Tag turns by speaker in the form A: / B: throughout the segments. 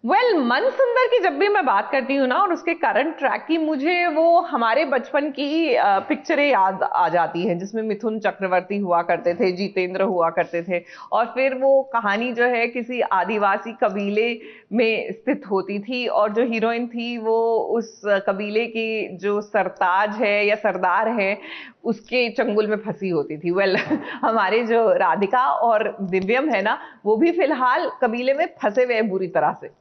A: मन सुंदर की जब भी मैं बात करती हूँ ना, और उसके करंट ट्रैक की, मुझे वो हमारे बचपन की पिक्चरें याद आ जाती हैं, जिसमें मिथुन चक्रवर्ती हुआ करते थे, जितेंद्र हुआ करते थे। और फिर वो कहानी जो है किसी आदिवासी कबीले में स्थित होती थी, और जो हीरोइन थी वो उस कबीले की जो सरताज है या सरदार है, उसके चंगुल में फंसी होती थी। हमारे जो राधिका और दिव्यम है ना, वो भी फिलहाल कबीले में फंसे हुए हैं बुरी तरह से।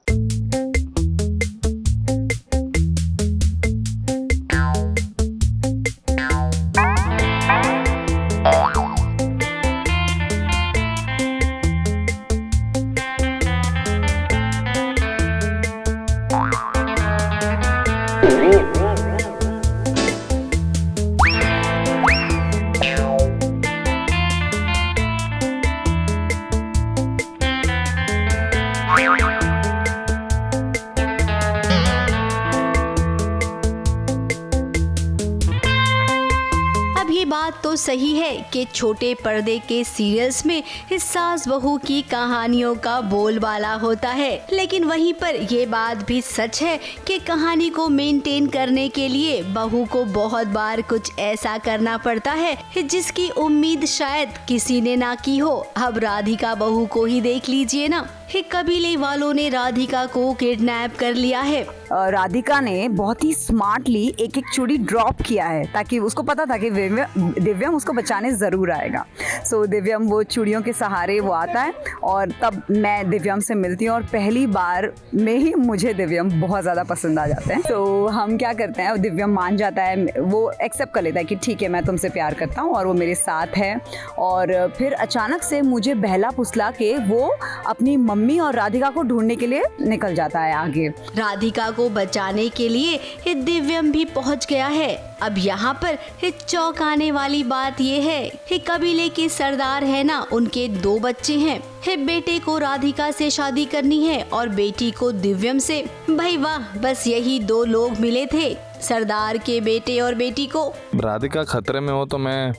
B: बात तो सही है कि छोटे पर्दे के सीरियल्स में इस सास बहू की कहानियों का बोलबाला होता है, लेकिन वहीं पर ये बात भी सच है कि कहानी को मेंटेन करने के लिए बहू को बहुत बार कुछ ऐसा करना पड़ता है जिसकी उम्मीद शायद किसी ने ना की हो। अब राधिका बहू को ही देख लीजिए ना, कबीले वालों ने राधिका को किडनैप कर लिया है।
C: राधिका ने बहुत ही स्मार्टली एक एक चूड़ी ड्रॉप किया है, ताकि उसको पता था कि दिव्यम उसको बचाने ज़रूर आएगा। सो दिव्यम वो चूड़ियों के सहारे वो आता है, और तब मैं दिव्यम से मिलती हूँ, और पहली बार में ही मुझे दिव्यम बहुत ज़्यादा पसंद आ जाते हैं। तो हम क्या करते हैं, दिव्यम मान जाता है, वो एक्सेप्ट कर लेता है कि ठीक है मैं तुमसे प्यार करता हूँ, और वो मेरे साथ है। और फिर अचानक से मुझे बहला फुसला के वो अपनी मम्मी और राधिका को ढूंढने के लिए निकल जाता है आगे।
B: राधिका को बचाने के लिए दिव्यम भी पहुंच गया है। अब यहाँ पर चौंकाने वाली बात ये है कि कबीले के सरदार है ना, उनके 2 बच्चे हैं। बेटे को राधिका से शादी करनी है और बेटी को दिव्यम से। भाई वाह, बस यही 2 लोग मिले थे, सरदार के बेटे और बेटी को।
D: राधिका खतरे में हो तो मैं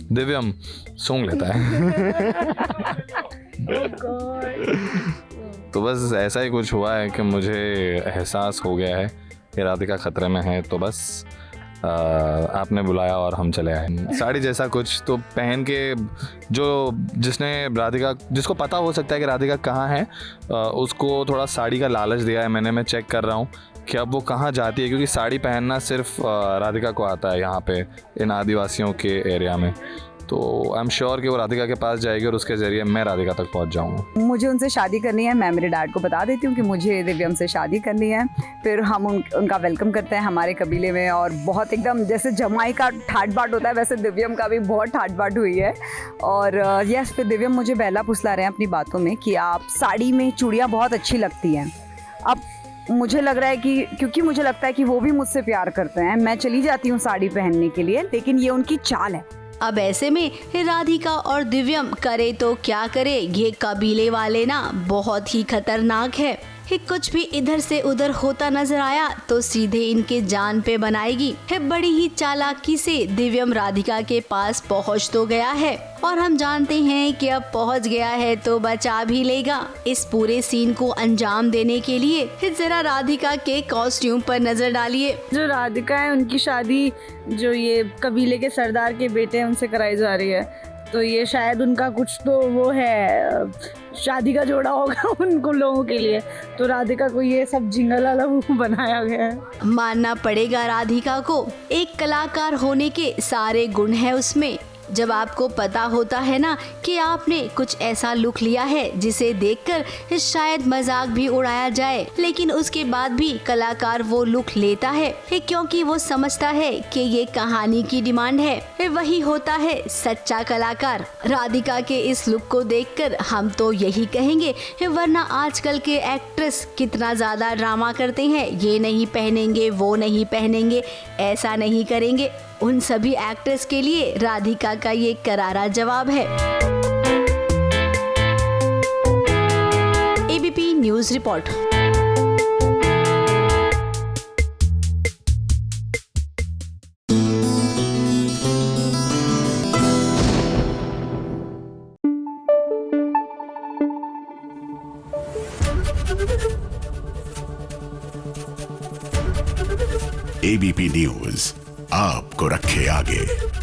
D: दिव्यम सूंघ लेता है। तो बस ऐसा ही कुछ हुआ है कि मुझे एहसास हो गया है कि राधिका खतरे में है, तो बस आपने बुलाया और हम चले आए। साड़ी जैसा कुछ तो पहन के, जिसको पता हो सकता है कि राधिका कहाँ है, उसको थोड़ा साड़ी का लालच दिया है मैंने। मैं चेक कर रहा हूँ कि अब वो कहाँ जाती है, क्योंकि साड़ी पहनना सिर्फ राधिका को आता है यहाँ पे इन आदिवासियों के एरिया में। तो आई एम श्योर कि वो राधिका के पास जाएगी और उसके ज़रिए मैं राधिका तक पहुंच जाऊंगा।
C: मुझे उनसे शादी करनी है, मैं मेरे डैड को बता देती हूँ कि मुझे दिव्यम से शादी करनी है। फिर हम उनका वेलकम करते हैं हमारे कबीले में, और बहुत एकदम जैसे जमाई का ठाट बाट होता है, वैसे दिव्यम का भी बहुत ठाट बाट हुई है। और यस, फिर दिव्यम मुझे बहला फुसला रहे हैं अपनी बातों में कि आप साड़ी में चूड़ियाँ बहुत अच्छी लगती हैं। अब मुझे लग रहा है कि क्योंकि मुझे लगता है कि वो भी मुझसे प्यार करते हैं, मैं चली जाती हूँ साड़ी पहनने के लिए, लेकिन ये उनकी चाल है।
B: अब ऐसे में राधिका और दिव्यम करे तो क्या करे, ये कबीले वाले ना बहुत ही खतरनाक है। कुछ भी इधर से उधर होता नजर आया तो सीधे इनके जान पे बनाएगी। बड़ी ही चालाकी से दिव्यम राधिका के पास पहुंच तो गया है, और हम जानते हैं कि अब पहुंच गया है तो बचा भी लेगा। इस पूरे सीन को अंजाम देने के लिए जरा राधिका के कॉस्ट्यूम पर नजर डालिए।
E: जो राधिका है, उनकी शादी जो ये कबीले के सरदार के बेटे हैं उनसे कराई जा रही है, तो ये शायद उनका कुछ तो वो है, शादी का जोड़ा होगा उनको लोगों के लिए। तो राधिका को ये सब झिंगला बनाया गया है।
B: मानना पड़ेगा राधिका को, एक कलाकार होने के सारे गुण है उसमें। जब आपको पता होता है ना कि आपने कुछ ऐसा लुक लिया है जिसे देखकर शायद मजाक भी उड़ाया जाए, लेकिन उसके बाद भी कलाकार वो लुक लेता है क्योंकि वो समझता है कि ये कहानी की डिमांड है। वही होता है सच्चा कलाकार। राधिका के इस लुक को देखकर हम तो यही कहेंगे, वरना आजकल के एक्ट्रेस कितना ज्यादा ड्रामा करते हैं, ये नहीं पहनेंगे, वो नहीं पहनेंगे, ऐसा नहीं करेंगे। उन सभी एक्ट्रेस के लिए राधिका का ये करारा जवाब है। ABP news report.
F: ABP news आपको रखे आगे।